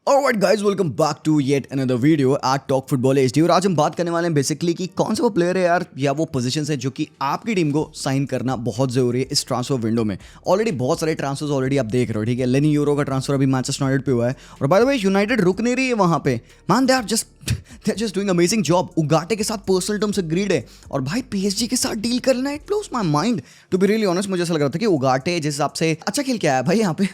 Alright guys, welcome back to yet another video at Talk Football HD. और आज हम बात करने वाले हैं बेसिकली कि कौन सा वो प्लेयर है यार या वो पोजीशंस है जो कि आपकी टीम को साइन करना बहुत जरूरी है इस ट्रांसफर विंडो में। ऑलरेडी बहुत सारे ट्रांसफर्स ऑलरेडी आप देख रहे हो, ठीक है। लेनी यूरो का ट्रांसफर अभी मैनचेस्टर यूनाइटेड पे हुआ है और बाय द वे यूनाइटेड रुक नहीं रही है वहां पे। Man they are just doing amazing job. Ugarte के साथ पर्सनल टर्म्स एग्रीड है और भाई पीएसजी के साथ डील करना it blows my mind to be really honest. मुझे ऐसा लग रहा था कि उगाटे जिस हिसाब से अच्छा खेल के आया भाई यहाँ पे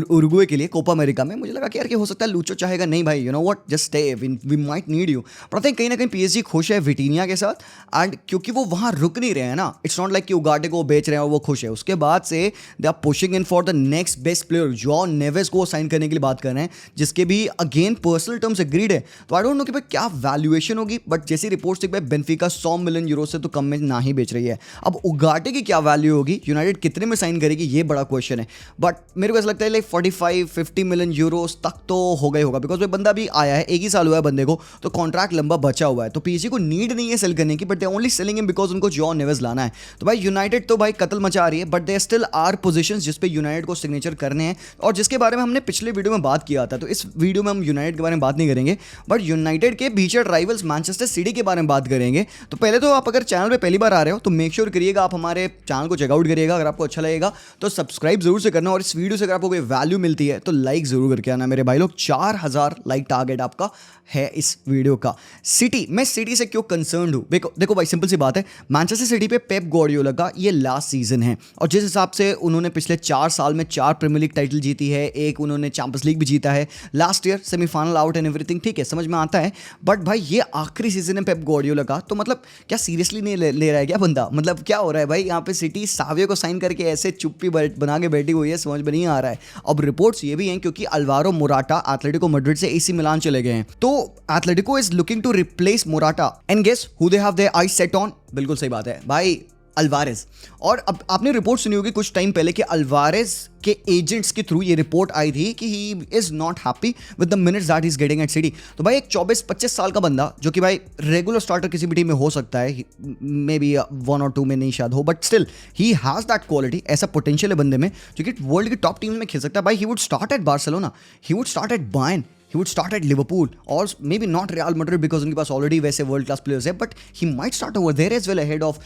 उरुग्वे के लिए कोपा अमेरिका में, मुझे लगा कि यार कि हो सकता है लूचो चाहेगा। नहीं भाई, you know what, just stay, we might need you. पर आई थिंक कहीं ना कहीं पीएसजी खुश है विटीनिया के साथ एंड क्योंकि वो वहां रुक नहीं रहे हैं ना। इट्स नॉट लाइक कि उगाटे को बेच रहे हैं और वो खुश है। उसके बाद से they are pushing in for the next best player. Joao Neves को साइन करने के लिए बात कर रहे हैं जिसके भी अगेन पर्सनल टर्म्स एग्रीड है। तो आई डोंट नो कि भाई क्या वैल्यूएशन होगी, बट जैसी रिपोर्ट्स थी भाई बेंफिका 100 मिलियन यूरो से तो कम में ना ही बेच रही है। अब उगाटे की क्या वैल्यू होगी, यूनाइटेड कितने में साइन करेगी, ये बड़ा क्वेश्चन है। बट मेरे को ऐसा लगता है लाइक 45-50 मिलियन यूरोस तक तो हो गई होगा, बिकॉज बंदा भी आया है, एक ही साल हुआ है बंदे को, तो कॉन्ट्रैक्ट लंबा बचा हुआ है। तो पीएसजी को नीड नहीं है सेल करने की, but they only selling him because उनको जॉ नेवेस लाना है। तो भाई यूनाइटेड तो भाई कत्ल मचा रही है, but they still are positions जिस पे यूनाइटेड को सिग्नेचर करने हैं और जिसके बारे में हमने पिछले वीडियो में बात किया था। तो इस वीडियो में हम यूनाइटेड के बारे में बात नहीं करेंगे, बट यूनाइटेड के बीचर राइवल्स मैनचेस्टर सिटी के बारे में बात करेंगे। तो पहले तो आप अगर चैनल पे पहली बार आ रहे हो तो मेक श्योर करिएगा आप हमारे चैनल को चेकआउट करिएगा। अगर आपको अच्छा लगेगा तो सब्सक्राइब जरूर से करना और इस वीडियो से अगर आपको कोई वैल्यू मिलती है तो लाइक जरूर करके आना मेरे भाई लोग। 4000 लाइक टारगेट आपका है इस वीडियो का। सिटी, मैं सिटी से क्यों कंसर्न्ड हूं? देखो भाई सिंपल सी बात है, मैनचेस्टर सिटी पे पेप गार्डियोला का ये लास्ट सीजन है और जिस हिसाब से उन्होंने पिछले 4 साल में 4 प्रीमियर लीग टाइटल जीती है, एक उन्होंने चैंपियंस लीग भी जीता है, last year semifinal out and everything, ठीक है, समझ में आता है। बट भाई ये आखिरी सीजन है पेप गार्डियोला का, तो मतलब क्या सीरियसली नहीं ले रहा है क्या बंदा? मतलब क्या हो रहा है भाई यहाँ पे? सिटी सावियो को साइन करके ऐसे चुप्पी बना के बैठी हुई है, समझ में नहीं आ रहा है। अब रिपोर्ट्स ये भी हैं क्योंकि अल्वारो मोराटा एथलेटिको मैड्रिड से एसी मिलान चले गए हैं, तो Atletico is looking to replace Morata and guess who they have their eyes set on? बिल्कुल सही बात है भाई, अल्वारेज। और अब आपने रिपोर्ट सुनी होगी कुछ टाइम पहले कि अल्वारेज के एजेंट्स के थ्रू ये रिपोर्ट आई थी कि he is not happy with the minutes that he is getting eight city. तो भाई एक 24-25 साल का बंदा जो कि भाई रेगुलर स्टार्टर किसी भी टीम में हो सकता है, मे बी 1 और 2 में नहीं शायद हो, but still he has that quality, ऐसा पोटेंशियल है बंदे में जो कि वर्ल्ड की टॉप टीम में खेल सकता है। भाई he would start at Barcelona, he would start at Bayern, he would start at Liverpool or maybe not Real Madrid because उनके पास ऑलरेडी वैसे वर्ल्ड क्लास प्लेयर्स है, but he might start over there as well ahead of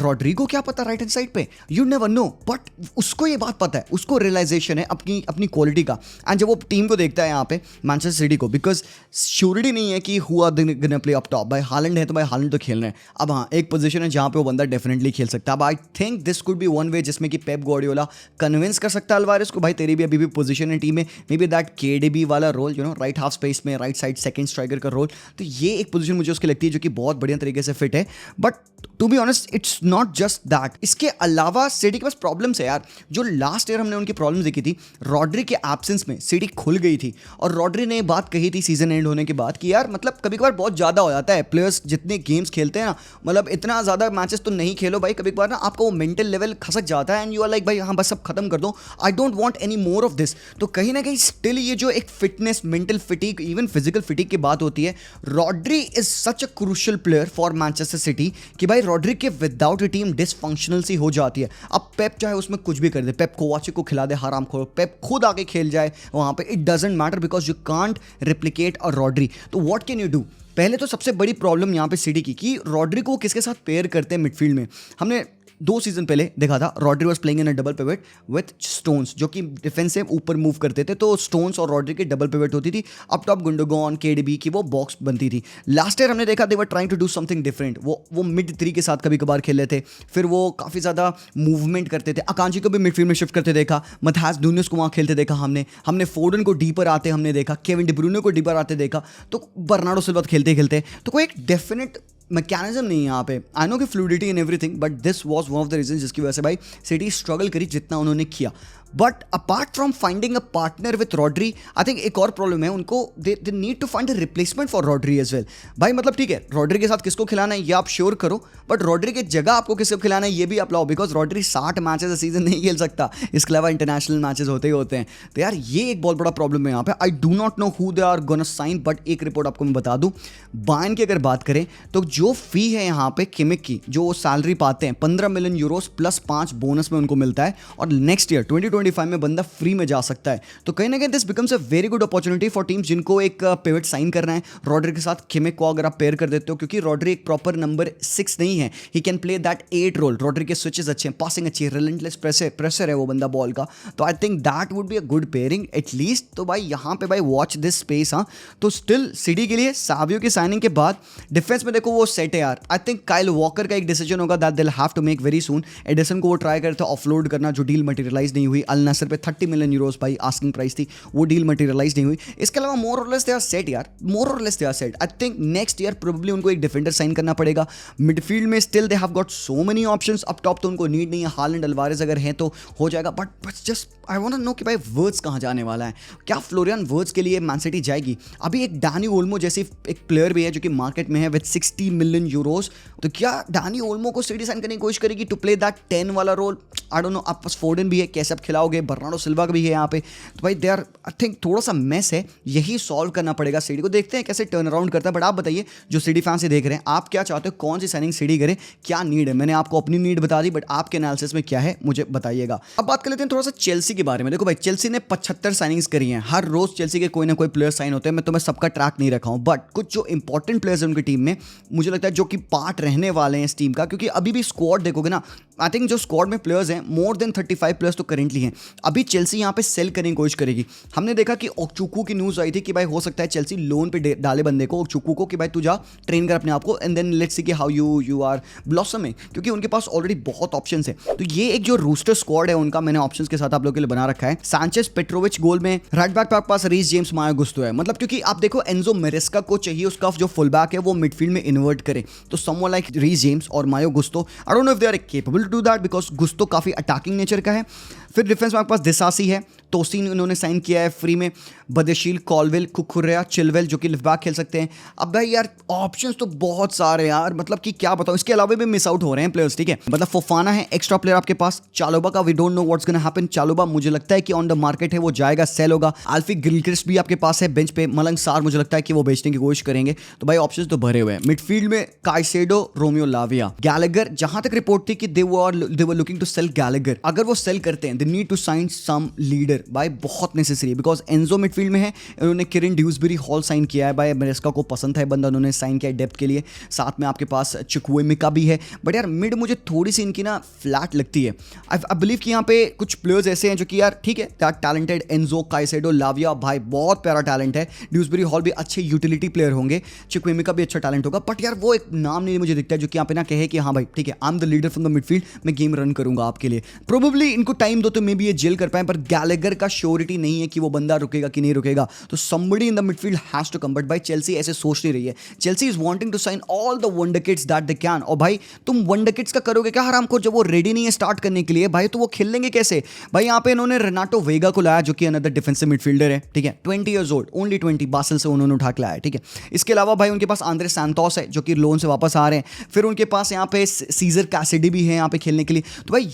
Rodrygo. क्या पता right hand side पे, you never know. But उसको ये बात पता है, उसको रियलाइजेशन है अपनी क्वालिटी का। एंड जब वो टीम को देखता है यहाँ पे मैनचेस्टर सिटी को, बिकॉज श्योरिटी नहीं है कि who are gonna play up top. भाई हालैंड है तो भाई हालैंड तो खेल रहे हैं। अब हाँ, एक पोजीशन है जहाँ पे वो बंदा डेफिनेटली खेल सकता है। अब I think this could be one way जिसमें कि पेप गार्डियोला कन्विंस कर सकता है अल्वारेज को, भाई तेरी भी अभी भी पोजीशन है टीम में, मे बी दैट केडीबी वाला role, you know, right half space में राइट साइड सेकंड स्ट्राइकर का रोल। तो ये एक पोजीशन मुझे उसकी लगती है जो कि बहुत बढ़िया तरीके से फिट है। But to be honest it's not just that, इसके अलावा सिटी के पास प्रॉब्लम्स है यार। जो लास्ट ईयर हमने उनकी प्रॉब्लम्स देखी थी, रॉड्री के एब्सेंस में सिटी खुल गई थी और रॉड्री ने बात कही थी सीजन एंड होने के बाद कि यार मतलब कभी कभार बहुत ज़्यादा हो जाता है, प्लेयर्स जितने गेम्स खेलते हैं ना, मतलब इतना ज़्यादा मैचेस तो नहीं खेलो भाई, कभी कभार ना आपका वो मेंटल लेवल खसक जाता है एंड यू आर लाइक भाई हाँ बस सब खत्म कर दो, I don't want any more of this. तो कहीं ना कहीं स्टिल ये जो एक फिटनेस, मेंटल फिटीग, इवन फिजिकल फिटीग की बात होती है, Rodri is such a crucial player for Manchester city कि भाई रॉड्री के विदाउट ए टीम डिसफंक्शनल सी हो जाती है। अब पेप चाहे उसमें कुछ भी कर दे, पेप कोवाचिक को खिला दे हराम खोर, पेप खुद आके खेल जाए वहां पे, it doesn't matter because you can't replicate a Rodri. तो व्हाट कैन यू डू? पहले तो सबसे बड़ी प्रॉब्लम यहाँ पे सिटी की कि रॉड्री को किसके साथ पेयर करते हैं मिडफील्ड में। हमने 2 सीजन पहले देखा था Rodri was playing in a double pivot with stones, जो कि डिफेंसिव ऊपर मूव करते थे, तो स्टोन्स और रॉड्री की डबल पिवट होती थी। अप टॉप गुंडोगॉन, केडीबी की वो बॉक्स बनती थी। लास्ट ईयर हमने देखा they were trying to do something different, वो मिड 3 के साथ कभी कभार खेल रहे थे, फिर वो काफ़ी ज़्यादा मूवमेंट करते थे। अकांजी को भी मिडफील्ड में शिफ्ट करते देखा, मैथास नूनेस को वहाँ खेलते देखा हमने फोर्डन को डीपर आते हमने देखा, केविन डी ब्रूने को डीपर आते देखा, तो बर्नार्डो सिल्वा खेलते खेलते, तो कोई एक डेफिनेट मैकेनिज्म नहीं है यहाँ पे। आई नो कि fluidity in everything, but this was one of the reason जिसकी वजह से भाई सिटी स्ट्रगल करी जितना उन्होंने किया। But apart from finding a partner with Rodri, I think एक और प्रॉब्लम है उनको, they need to find a replacement for Rodri as well. भाई मतलब ठीक है, रॉड्री के साथ किसको खिलाना है ये आप श्योर करो, बट रॉड्री की जगह आपको किसको खिलाना है ये भी आप लाओ, because Rodri 60 matches a season नहीं खेल सकता, इसके अलावा इंटरनेशनल मैचेस होते ही होते हैं। तो यार ये एक बहुत बड़ा प्रॉब्लम है यहाँ पे। I do not know who they are gonna sign, but एक रिपोर्ट आपको मैं बता दूं, बायर्न की अगर बात करें तो जो फी है यहाँ पे किमिक की, जो सैलरी पाते हैं 15 मिलियन यूरोस प्लस 5 बोनस में उनको मिलता है, और नेक्स्ट ईयर 2025 में बंदा फ्री में जा सकता है। तो कहीं ना कहीं this becomes a very good opportunity for teams जिनको एक पिवट साइन करना है। रॉड्री के साथ किमिक को अगर आप पेयर कर देते हो, क्योंकि रॉड्री एक प्रॉपर नंबर 6 नहीं है, he can play that 8 role. Rodri के स्विचेस अच्छे हैं, पासिंग अच्छी है, रिलेंटलेस प्रेशर है वो बंदा बॉल का। तो I think that would be a good pairing at least. तो भाई यहाँ पे भाई वॉच दिस स्पेस। हाँ, तो स्टिल सिटी के लिए सावियो की साइनिंग के बाद डिफेंस में देखो वो सेट है यार। आई थिंक काइल वॉकर का एक डिसीजन होगा that they will have to make very soon. Ederson को वो ट्राई करते ऑफलोड करना, जो डील मटेरियलाइज नहीं हुई। अल नासर पे 30 मिलियन यूरोस भाई आस्किंग प्राइस थी, वो डील मटेरियलाइज नहीं हुई। इसके अलावा मोर or less they are set यार, more or less they are set. I think next year probably उनको एक डिफेंडर साइन करना पड़ेगा। मिडफील्ड में still they have got so many options. Up top तो उनको नीड नहीं है, हालैंड अल्वारेज अगर हैं तो हो जाएगा। But just I want to know कि भाई वर्ड्स कहाँ जाने वाला है। क्या फ्लोरियन वर्ड्स के लिए मैन सिटी जाएगी? अभी एक डानी ओल्मो जैसी एक प्लेयर भी है जो कि मार्केट में है विद 60 मिलियन यूरोस। तो क्या डानी ओल्मो को सिटी साइन करने की कोशिश करेगी टू प्ले दैट 10 वाला रोल? I don't no. आप पास फोर्डन भी है, कैसे आप खिलाओगे? बर्नार्डो सिल्वा भी है यहाँ पे। तो भाई दे आर आई थिंक थोड़ा सा मेस है, यही सॉल्व करना पड़ेगा सिटी को। देखते हैं कैसे टर्न अराउंड करता है। बट आप बताइए, जो सिटी फैंस से देख रहे हैं, आप क्या चाहते हो? कौन सी साइनिंग सिटी करे? क्या नीड है? मैंने आपको अपनी नीड बता दी, बट आपके एनालिसिस में क्या है मुझे बताइएगा। अब बात कर लेते हैं थोड़ा सा चेल्सी के बारे में। देखो भाई, चेल्सी ने 75 साइनिंग्स करी हैं। हर रोज चेल्सी के कोई ना कोई प्लेयर साइन होते हैं। मैं तुम्हें सबका ट्रैक नहीं रखा हूं, बट कुछ जो इंपॉर्टेंट प्लेयर्स हैं उनकी टीम में, मुझे लगता है जो कि पार्ट रहने वाले हैं इस टीम का। क्योंकि अभी भी स्क्वाड देखोगे ना, आई थिंक जो स्क्वाड में प्लेयर्स हैं मोर देन 35 प्लेयर्स तो करेंटली हैं। अभी चेल्सी यहाँ पे सेल करने की कोशिश करेगी। हमने देखा कि ओकचुकू की न्यूज़ आई थी कि भाई हो सकता है चेल्सी लोन पे डाले बंदे को, ओकचुकू को, कि भाई तू जा ट्रेन कर अपने आप को, एंड देन लेट्स सी कि हाउ यू आर ब्लॉसमिंग। क्योंकि उनके पास ऑलरेडी बहुत ऑप्शन है। तो ये एक जो रूस्टर स्क्वाड है उनका, मैंने ऑप्शन के साथ आप लोगों के लिए बना रखा है। सांचेस, पेट्रोविच गोल में, राइट बैक पे आपके पास रीस जेम्स, माया गुस्तो है। मतलब क्योंकि आप देखो एंजो मेरेस्का को चाहिए उसका जो फुल बैक है वो मिडफील्ड में इन्वर्ट करे। तो समवन लाइक रीस जेम्स और Malo Gusto, I don't know if they are capable to do that, because Gusto काफी अटैकिंग नेचर का है। फिर डिफेंस में आपके पास दिसासी है, तोसिन उन्होंने साइन किया है फ्री में, बदेशील, कॉलवेल, कुकुरेया, चिलवेल जो कि लेफ्ट बैक खेल सकते हैं। अब भाई यार ऑप्शंस तो बहुत सारे यार, मतलब कि क्या बताऊं। इसके अलावा भी मिस आउट हो रहे हैं प्लेयर्स, ठीक है। मतलब फोफाना है एक्स्ट्रा प्लेयर आपके पास। चालोबा का we don't know what's gonna happen. Chalobah मुझे लगता है कि ऑन द मार्केट है, वो जाएगा, सेल होगा। आल्फी गिलक्रिस्ट भी आपके पास है बेंच पे। मलंग सार मुझे लगता है कि वो बेचने की कोशिश करेंगे। तो भाई ऑप्शंस तो भरे हुए हैं। मिडफील्ड में काइसेडो, रोमियो लाविया, गैलेगर। जहां तक रिपोर्ट थी कि they were looking to sell Gallagher. अगर वो सेल करते हैं, they need to sign some leader. भाई बहुत नेसेसरी है, बिकॉज एंजो मिडफील्ड में है। उन्होंने किरिन ड्यूसबरी हॉल साइन किया है। भाई मेरेस्का को पसंद है बंदा, उन्होंने साइन किया है डेप्थ के लिए। साथ में आपके पास चुक्वेमिका भी है। बट यार मिड मुझे थोड़ी सी इनकी ना फ्लैट लगती है। आई बिलीव कि यहाँ पे कुछ प्लेयर्स ऐसे हैं जो कि यार ठीक है, टैलेंटेड। एंजो, काइसेडो, लाविया, भाई बहुत प्यारा टैलेंट है। ड्यूसबरी हॉल भी अच्छे यूटिलिटी प्लेयर होंगे। चुक्वेमिका भी अच्छा टैलेंट होगा। बट यार वो एक नाम नहीं मुझे दिखता है जो कि यहाँ पे ना कहे कि हाँ भाई ठीक है, I am the leader from the midfield, मैं गेम रन करूंगा आपके लिए। प्रोबेबली इनको टाइम दो तो मे बी ये जेल कर पाए, पर गैलेगर का श्योरिटी नहीं है कि वो बंदा रुकेगा कि नहीं रुकेगा। तो somebody in the midfield has to come. But भाई चेल्सी ऐसे सोच नहीं रही है। Chelsea is wanting to sign all the wonder kids that they can. और भाई तुम वंडर किड्स का करोगे क्या हराम को? जब वो रेडी नहीं है स्टार्ट करने के लिए, भाई तो वो खेल लेंगे कैसे? भाई यहाँ पे इन्होंने रेनाटो वेगा को लाया जो कि अनदर डिफेंसिव मिडफील्डर है, ठीक है। 20 ईयर्स ओल्ड, ओनली 20, बासल से उन्होंने उठा के लाया, ठीक है। इसके अलावा भाई उनके पास आंद्रे सैंटोस है जो कि लोन से वापस आ रहे हैं। फिर उनके पास यहाँ पे सीजर कैसिडी भी है यहाँ पे खेलने के लिए। तो भाई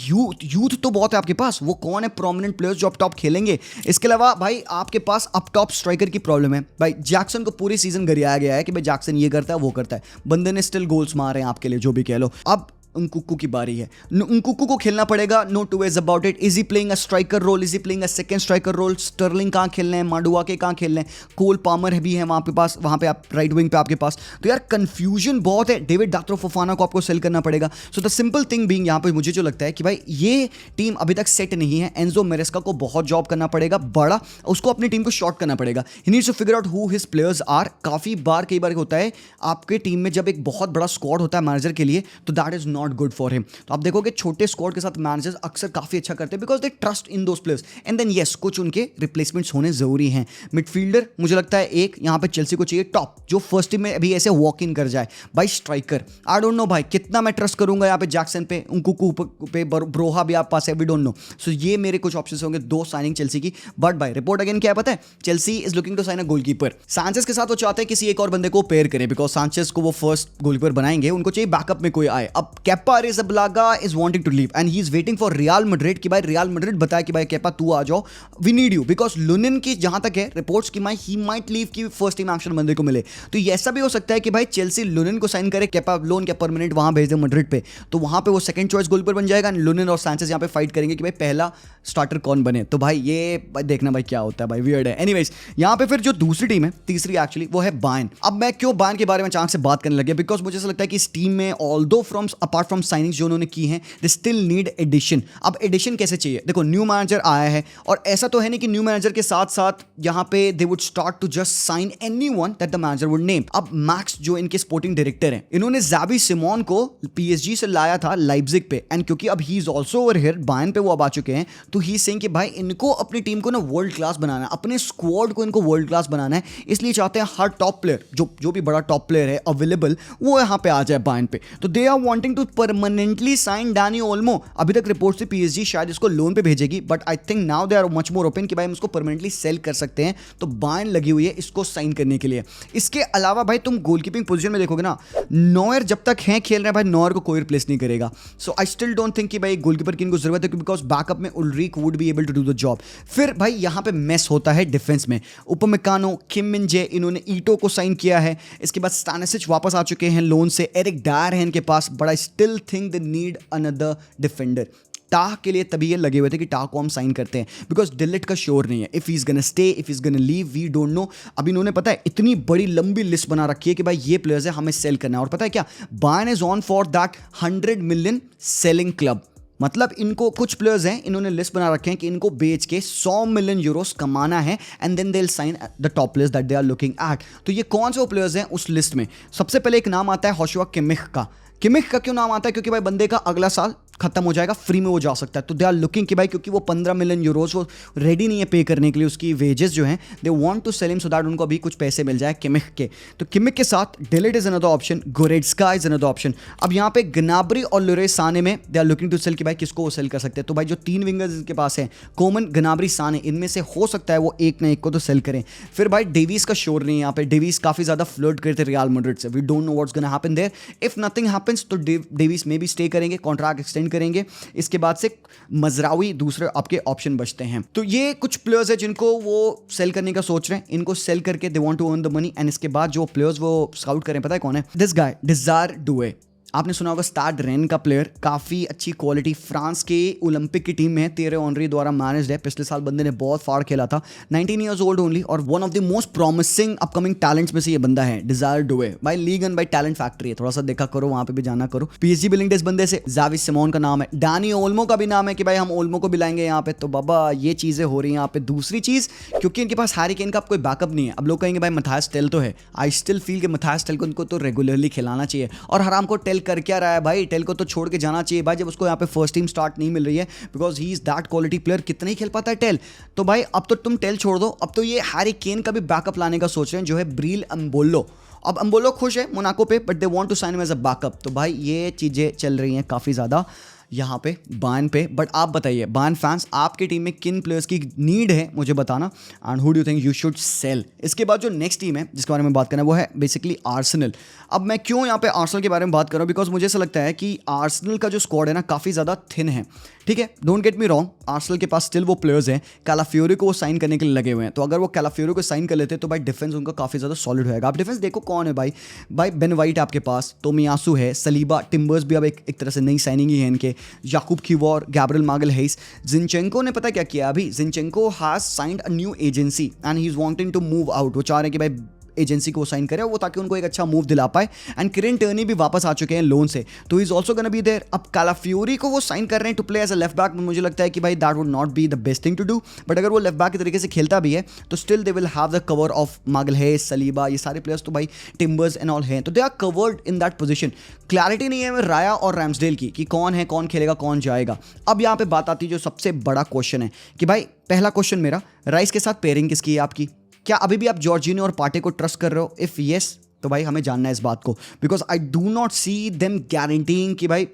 यूथ तो बहुत है आपके पास। वो कौन है प्रोमिनेंट प्लेयर्स जो अप टॉप खेलेंगे? इसके अलावा भाई आपके पास अप टॉप स्ट्राइकर की प्रॉब्लम है। भाई जैक्सन को पूरी सीजन गरियाया गया है कि भाई जैक्सन ये करता है वो करता है, बंदे ने स्टिल गोल्स मारे हैं आपके लिए, जो भी कह लो। अब उनकुकू की बारी है। उनकुकू को खेलना पड़ेगा, no two ways about it. Is he playing a striker role? Is he playing a second striker role? Sterling कहाँ खेलने हैं? माडुआ के कहाँ खेलने हैं? कोल पामर भी है वहाँ पे पास, वहाँ पे आप राइट विंग पे आपके पास। तो यार कंफ्यूजन बहुत है। डेविड दात्रो फोफाना को आपको सेल करना पड़ेगा। So the simple thing being यहाँ पे मुझे जो लगता है कि भाई ये टीम अभी तक सेट नहीं है। एंजो मेरेस्का को बहुत जॉब करना पड़ेगा, बड़ा उसको अपनी टीम को शॉर्ट करना पड़ेगा। He needs to figure out who his players are. कई बार होता है आपके टीम में जब एक बहुत बड़ा स्क्वाड होता है मैनेजर के लिए, तो that is not good for him. तो आप देखोगे छोटे स्क्वाड के साथ मैनेजर्स अक्सर काफी अच्छा करते हैं, because they trust in those players. And then yes, कुछ उनके रिप्लेसमेंट्स होने जरूरी हैं। मिडफील्डर मुझे लगता है एक यहाँ पे चेल्सी को चाहिए टॉप, जो फर्स्ट टीम में अभी ऐसे वॉक इन कर जाए। भाई स्ट्राइकर आई डोंट नो भाई कितना मैं ट्रस्ट करूंगा यहाँ पे जैक्सन पे, उनकुकू पे, ब्रोहा भी आप पास है, वी डोंट नो। सो ये मेरे कुछ ऑप्शंस होंगे, दो साइनिंग चेल्सी की। बट भाई रिपोर्ट अगेन क्या है पता है? Chelsea is looking to sign a goalkeeper. Sanchez के साथ वो चाहते हैं किसी एक और बंदे को पेयर करें, बिकॉज सांचेस को वो फर्स्ट गोलकीपर बनाएंगे, उनको चाहिए बैकअप में कोई आए। अब Kepa Arrizabalaga is wanting to leave and he is waiting for Real Madrid कि भाई Real Madrid बताया कि भाई Kepa तू आ जाओ, we need you because Lunin की जहां तक है रिपोर्ट्स की भाई he might leave कि फर्स्ट टीम एक्शन बंदे को मिले। तो ये ऐसा भी हो सकता है कि भाई चेल्सी लुनिन को साइन करे, केपा लोन क्या परमानेंट वहां भेज दे मैड्रिड पे, तो वहां पे वो सेकंड चॉइस गोलकीपर बन जाएगा। लुनिन और सैंचेज यहां पे फाइट करेंगे कि भाई पहला स्टार्टर कौन बने। तो भाई ये भाई देखना भाई क्या होता है भाई, वियर्ड है। एनीवेज यहां पे फिर जो दूसरी टीम है, तीसरी एक्चुअली, वो है बायर्न। अब मैं क्यों बायर्न के बारे में अचानक से बात करने लगे, बिकॉज मुझे ऐसा लगता है कि इस टीम में although from apart from signings जो उन्होंने की हैं, दे स्टिल नीड एडिशन। अब एडिशन कैसे चाहिए, देखो न्यू मैनेजर आया है और ऐसा तो है नहीं कि न्यू मैनेजर के साथ साथ यहाँ पे they would start to just sign anyone that the manager would name. अब मैक्स जो इनके स्पोर्टिंग डायरेक्टर हैं, इन्होंने ज़ावी सिमोन को पीएसजी से लाया था लाइप्जिग पे, एंड क्योंकि अब ही is also over here, Bayern पे वो अब आ चुके हैं, तो ही सेइंग कि भाई इनको अपनी टीम को ना वर्ल्ड क्लास बनाना है, अपने स्क्वाड को इनको वर्ल्ड क्लास बनाना है, इसलिए चाहते हैं हर टॉप प्लेयर जो भी बड़ा टॉप प्लेयर है अवेलेबल वो यहाँ पे आ जाए बायर्न पे। तो they are wanting to permanently sign Dani Olmo. अभी तक रिपोर्ट से पीएसजी शायद इसको लोन पे भेजेगी, but I think now they are much more open कि भाई हम इसको परमानेंटली सेल कर सकते हैं, तो बायर्न लगी हुई है इसको साइन करने के लिए। इसके अलावा भाई तुम गोलकीपिंग पोजीशन में देखोगे ना, नॉयर जब तक हैं खेल रहे हैं भाई, नॉयर को कोई रिप्लेस नहीं करेगा। सो आई स्टिल डोंट थिंक कि भाई गोलकीपर की इनको जरूरत है, बिकॉज बैकअप में Ulrich would be able to do the job. फिर भाई यहाँ पे मेस होता है डिफेंस में, उपमेकानो, किम मिन जे, इन्होंने ईटो को साइन किया है, इसके बाद स्टैनिसिच वापस आ चुके हैं लोन से, एरिक डायर है इनके पास, but I still think they need another defender. Tah के लिए तभी ये लगे हुए थे कि टाह को हम साइन करते हैं, बिकॉज डिलिट का श्योर नहीं है, if he is gonna stay, if he is gonna leave, we don't know. अब इन्होंने पता है इतनी बड़ी लंबी लिस्ट बना रखी है कि भाई ये प्लेयर्स है हमें सेल करना है, और पता है क्या, Bayern is on for that 100 million sailing club. मतलब इनको कुछ प्लेयर्स हैं, इन्होंने लिस्ट बना रखे हैं कि इनको बेच के 100 मिलियन यूरोस कमाना है, and then they will sign the top players that they are looking at. तो ये कौन से वो प्लेयर्स हैं उस लिस्ट में? सबसे पहले एक नाम आता है होशुआ किमिख का। किमिख का क्यों नाम आता है? क्योंकि भाई बंदे का अगला साल खत्म हो जाएगा, फ्री में वो जा सकता है। तो दे आर लुकिंग कि भाई क्योंकि वो 15 मिलियन यूरोस वो रेडी नहीं है पे करने के लिए, उसकी वेजेस जो हैं, they want to sell him so that उनको अभी कुछ पैसे मिल जाए किमिख के। तो किमिख के साथ de Ligt is another option, Goretzka is another option. अब यहाँ पे ग्नाब्री और लुरे साने में they are looking to sell कि भाई किसको वो सेल कर सकते हैं। तो भाई जो 3 विंगर्स इनके पास हैं, कोमन, ग्नाब्री, साने, इनमें से हो सकता है वो एक ना एक को तो सेल करें। फिर भाई डेविस का श्योर नहीं है यहाँ पे, डेविस काफ़ी ज़्यादा फ्लर्ट करते रियल मैड्रिड से, we don't know what's gonna happen there. If nothing happens तो डेविस में भी स्टे करेंगे, कॉन्ट्रैक्ट एक्सटेंड करेंगे। इसके बाद से मजरावी दूसरे आपके ऑप्शन बचते हैं। तो ये कुछ प्लेयर्स है जिनको वो सेल करने का सोच रहे हैं, इनको सेल करके they want to earn the money, and इसके बाद जो प्लेयर्स वो स्काउट करें, पता है कौन है? This guy desire Doue. आपने सुना होगा स्टाड रेन का प्लेयर, काफ़ी अच्छी क्वालिटी, फ्रांस के ओलंपिक की टीम में है, तेरे ऑनरी द्वारा मैनेज्ड है। पिछले साल बंदे ने बहुत फाड़ खेला था, 19 ईयर्स ओल्ड ओनली, और one of the most promising upcoming talents में से ये बंदा है, डिज़ायर डुए। भाई लीग एंड भाई टैलेंट फैक्ट्री है, थोड़ा सा देखा करो, वहाँ पे भी जाना करो। पीएसजी बिलिंगडेस बंदे से ज़ावी सिमोन का नाम है, डैनी ओल्मो का भी नाम है कि भाई हम ओल्मो को भी लाएंगे यहाँ पे। तो बाबा ये चीज़ें हो रही हैं यहाँ पे। दूसरी चीज़, क्योंकि इनके पास हैरी केन का कोई बैकअप नहीं है, अब लोग कहेंगे भाई मैथायस टेल तो है। आई स्टिल फील कि मैथायस टेल को इनको तो रेगुलरली खिलाना चाहिए, और हराम को टेल कर क्या रहा है भाई, टेल को तो छोड़ के जाना चाहिए भाई, जब उसको यहाँ पे फर्स्ट टीम स्टार्ट नहीं मिल रही है, because he is that quality player. कितना ही खेल पाता है टेल? तो भाई अब तो तुम टेल छोड़ दो, अब तो ये हैरी केन का भी बैकअप लाने का सोच रहे हैं, जो है ब्रील एम्बोलो। अब एम्बोलो खुश है मोनाको पे, but they want to sign him as a backup. तो भाई ये चीज़ें चल रही हैं काफ़ी ज़्यादा यहाँ पे बायर्न पे। बट आप बताइए बायर्न फैंस, आपकी टीम में किन प्लेयर्स की नीड है मुझे बताना, and who do you think you should sell. इसके बाद जो नेक्स्ट टीम है जिसके बारे में बात करना है वो है बेसिकली आर्सेनल। अब मैं क्यों यहाँ पे आर्सेनल के बारे में बात कर रहा हूँ, बिकॉज मुझे ऐसा लगता है कि आर्सेनल का जो स्क्वाड है ना काफ़ी ज़्यादा थिन है। ठीक है, don't get me wrong, Arsenal के पास स्टिल वो प्लेयर्स हैं, कैलाफियोरी को वो साइन करने के लिए लगे हुए हैं। तो अगर वो कैलाफियोरी को साइन कर लेते तो भाई डिफेंस उनका काफ़ी ज़्यादा सॉलिड होएगा। आप डिफेंस देखो कौन है भाई, बेन वाइट आपके पास, टोमियासू है, सलीबा, टिम्बर्स भी अब एक तरह से नई साइनिंग ही है इनके, याकूब खिवोर, गैब्रियल मागलहेइस। जिनचेंको ने पता क्या किया अभी, Zinchenko has signed a new agency and he is wanting to move out. वो चाह रहे हैं कि भाई एजेंसी को साइन करे वो, ताकि उनको एक अच्छा मूव दिला पाए। एंड किरेन टर्नी भी वापस आ चुके हैं लोन से, तो he is also gonna be there. अब कैलाफियोरी को वो साइन कर रहे हैं to play as a left back. मुझे लगता है कि भाई that would not be the best thing to do, but अगर वो लेफ्ट बैक के तरीके से खेलता भी है तो still they will have the cover of Magalhaes, Saliba, ये सारे प्लेयर्स तो भाई टिम्बर्स एंड ऑल हैं, तो they are covered in that position. Clarity नहीं है राया और रैम्सडेल की कि कौन है, कौन खेलेगा, कौन जाएगा। अब यहाँ पे बात आती है जो सबसे बड़ा क्वेश्चन है कि भाई पहला क्वेश्चन मेरा, राइस के साथ पेयरिंग किसकी है आपकी? क्या अभी भी आप जॉर्जिनो और पार्टे को ट्रस्ट कर रहे हो? इफ़ येस तो भाई हमें जानना है इस बात को, because I do not see them guaranteeing कि भाई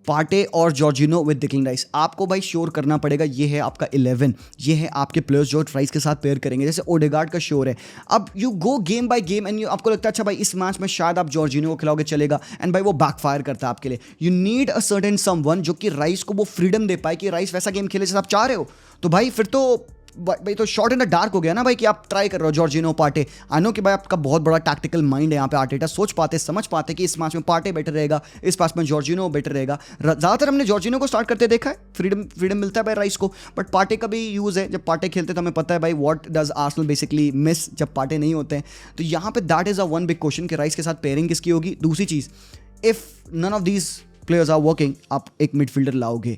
पार्टे और जॉर्जिनो विद डिक्लन राइस। आपको भाई श्योर करना पड़ेगा, ये है आपका 11, ये है आपके प्लेयर्स जो राइस के साथ पेयर करेंगे। जैसे ओडेगार्ड का श्योर है। अब you go game by game and आपको लगता है अच्छा भाई इस मैच में शायद आप जॉर्जिनो को खिलाओगे चलेगा, एंड भाई वो बैकफायर करता है आपके लिए। You need a certain someone जो कि राइस को वो फ्रीडम दे पाए कि राइस वैसा गेम खेले जैसे आप चाह रहे हो। तो भाई फिर तो भाई तो शॉट इन द डार्क हो गया ना भाई कि आप ट्राई कर रहे हो जॉर्जिनो पार्टे। आई नो कि भाई आपका बहुत बड़ा टैक्टिकल माइंड है यहाँ पे, आर्टेटा सोच पाते समझ पाते कि इस मैच में पार्टे बेटर रहेगा, इस मैच में जॉर्जिनो बेटर रहेगा। ज़्यादातर हमने जॉर्जिनो को स्टार्ट करते देखा है, फ्रीडम मिलता है भाई राइस को, बट पार्टे का भी यूज़ है। जब पार्टे खेलते तो हमें पता है भाई what does Arsenal basically miss जब पार्टे नहीं होते हैं। तो यहाँ पे that is a one big question कि राइस के साथ पेयरिंग किसकी होगी। दूसरी चीज़, if none of these players are working, आप एक मिडफील्डर लाओगे।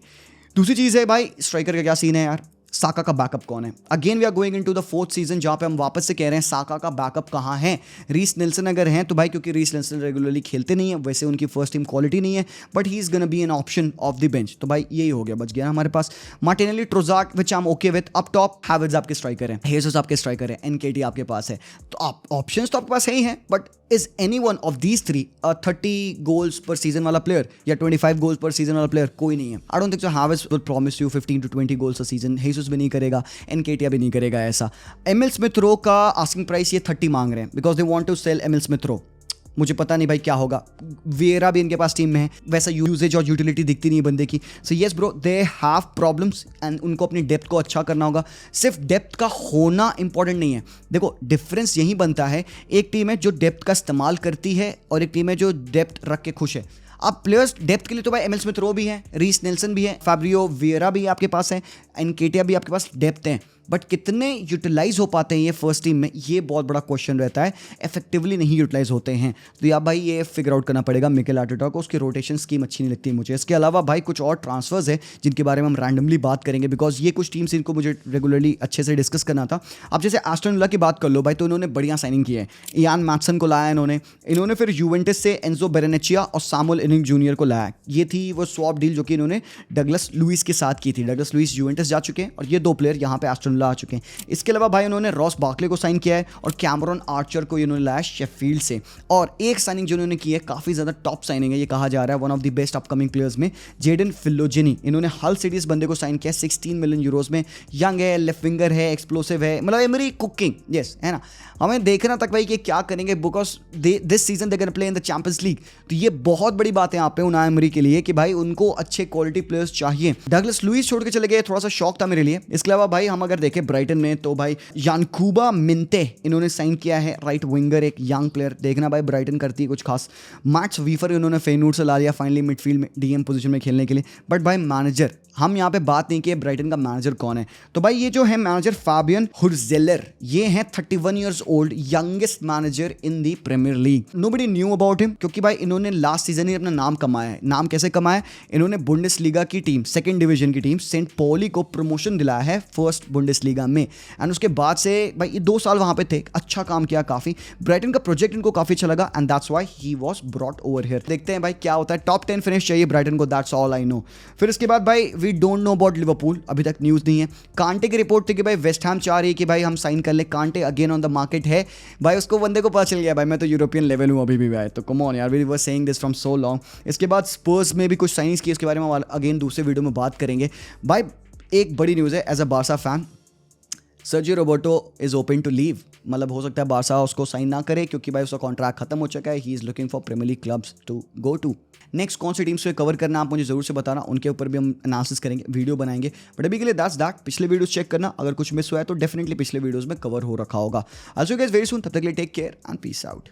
दूसरी चीज़ है भाई स्ट्राइकर का क्या सीन है यार, साका का बैकअप कौन है। Again we are going into the 4th season जहां पे हम वापस से कह रहे हैं साका का बैकअप कहां है। रीस नेल्सन अगर हैं तो भाई क्योंकि रीस नेल्सन रेगुलरली खेलते नहीं है, वैसे उनकी फर्स्ट टीम क्वालिटी नहीं है, but he is gonna be an option of the bench. तो भाई यही हो गया, बच गया हमारे पास Martinelli, Trossard which I am okay with. Up top Havertz आपके स्ट्राइकर हैं, हेजस आपके स्ट्राइकर है, एनकेटी आपके पास है। तो आप ऑप्शंस तो आपके पास है ही हैं, but is any one of these 3 30 goals पर सीजन वाला प्लेयर या 25 गोल्स पर सीजन वाला प्लेयर? कोई नहीं है। I don't think so Havertz will promise you 15 to 20 goals a season. Jesus भी नहीं करेगा, एनकेटिया भी नहीं करेगा ऐसा। एमिल स्मिथ रो का आस्किंग प्राइस ये 30 मांग रहे हैं because they want to sell Emile Smith Rowe. मुझे पता नहीं भाई क्या होगा। वेरा भी इनके पास टीम में है, वैसा यूजेज और यूटिलिटी दिखती नहीं है बंदे की। So yes bro, they have problems and उनको अपनी डेप्थ को अच्छा करना होगा। सिर्फ डेप्थ का होना इंपॉर्टेंट नहीं है। देखो डिफरेंस यही बनता है, एक टीम है जो डेप्थ का इस्तेमाल करती है और एक टीम है जो डेप्थ रख के खुश है। अब प्लेयर्स डेप्थ के लिए तो भाई एमिल स्मिथ रो भी है, रीस नेल्सन भी है, फैब्रियो वियरा भी आपके पास है, एनकेटिया भी आपके पास डेप्थ हैं, बट कितने यूटिलाइज हो पाते हैं ये फर्स्ट टीम में, ये बहुत बड़ा क्वेश्चन रहता है। इफेक्टिवली नहीं यूटिलाइज होते हैं। तो या भाई ये फिगर आउट करना पड़ेगा मिकेल आर्टेटा को। उसकी रोटेशन स्कीम अच्छी नहीं लगती मुझे। इसके अलावा भाई कुछ और ट्रांसफर्स है जिनके बारे में हम रैंडमली बात करेंगे बिकॉज ये कुछ टीम्स इनको मुझे रेगुलरली अच्छे से डिस्कस करना था। अब जैसे एस्टन विला की बात कर लो भाई, तो इन्होंने बढ़िया साइनिंग की है। इयान मैथसन को लाया इन्होंने फिर यूवेंटस से एंजो बेरेनेचिया और सामुएल इनिंग जूनियर को लाया। ये थी वो स्वैप डील जो कि इन्होंने डगलस लुइस के साथ की थी। डगलस लुइस यूवेंटस जा चुके हैं और ये 2 प्लेयर यहाँ पे एस्टन विला आ चुके हैं। इसके अलावा भाई उन्होंने रॉस बार्कले को साइन किया है और कैमरॉन आर्चर को इन्होंने लाया शेफील्ड से। और एक साइनिंग जो इन्होंने की है काफ़ी ज़्यादा टॉप साइनिंग है, ये कहा जा रहा है one of the best upcoming players में, जेडन फिलोजेनी। इन्होंने हल सिटी इस बंदे को साइन किया 16 मिलियन यूरोज में। यंग है, लेफ्ट विंगर है, एक्सप्लोसिव है, मतलब एमरी कुकिंग यस है ना। हमें देखना तक भाई कि क्या करेंगे because this season they can play in the champions league. तो ये बहुत बड़ी बात है यहाँ पे उनाई एमरी के लिए कि भाई उनको अच्छे क्वालिटी प्लेयर्स चाहिए। डगलस लुइस छोड़ के चले गए, थोड़ा सा शौक था मेरे लिए। इसके अलावा भाई हम अगर देखें ब्राइटन में तो भाई यानकुबा मिंटे इन्होंने साइन किया है, राइट विंगर, एक यंग प्लेयर। देखना भाई ब्राइटन करती है कुछ खास। मैट्स वीफर इन्होंने फेनूर से ला लिया फाइनली मिडफील्ड में डीएम पोजीशन में खेलने के लिए। बट भाई मैनेजर, हम यहाँ पे बात नहीं किए ब्राइटन का मैनेजर कौन है। तो भाई ये जो है मैनेजर फैबियन हुर्जेलर, ये है 31 years old, youngest manager in the Premier League. Nobody knew about him क्योंकि भाई इन्होंने लास्ट सीजन ही अपना नाम कमाया है। नाम कैसे कमाया? इन्होंने बुंडेसलीगा की टीम, 2nd डिवीजन की टीम सेंट पॉली को प्रमोशन दिलाया है 1st बुंडेसलीगा में। एंड उसके बाद से भाई ये 2 साल वहां पे थे, अच्छा काम किया काफी। ब्राइटन का प्रोजेक्ट इनको काफी अच्छा लगा and that's why he was brought over here. देखते हैं भाई क्या होता है। टॉप 10 फिनिश चाहिए ब्राइटन को, दैट्स ऑल आई नो। फिर इसके बाद भाई we don't know about Liverpool, अभी तक न्यूज़ नहीं है। कांटे की रिपोर्ट थी कि भाई वेस्ट हैम चाह रही है कि भाई हम साइन कर ले। कांटे अगेन ऑन द मार्केट है भाई, उसको बंदे को पता चल गया भाई मैं तो यूरोपियन लेवल हूँ अभी भी भाई, तो कम ऑन यार, we were saying this from so long. इसके बाद स्पर्स में भी कुछ साइनिंग्स की, इसके बारे में अगेन दूसरे वीडियो में बात करेंगे। भाई एक बड़ी न्यूज़ है as a Barca fan, Sergio Roberto is open to leave. मतलब हो सकता है बार्सा उसको साइन ना करे क्योंकि भाई उसका कॉन्ट्रैक्ट खत्म हो चुका है। He is looking for Premier League clubs to go to. Next कौन सी टीम्स को कवर करना आप मुझे जरूर से बताना, उनके ऊपर भी हम एनालिसिस करेंगे, वीडियो बनाएंगे। बट अभी के लिए दैट्स दैट। पिछले वीडियोस चेक करना, अगर कुछ मिस हुआ है तो डेफिनेटली पिछले वीडियोस में कवर हो रखा होगा। I see you guys very soon, तब तक के लिए take care and peace out.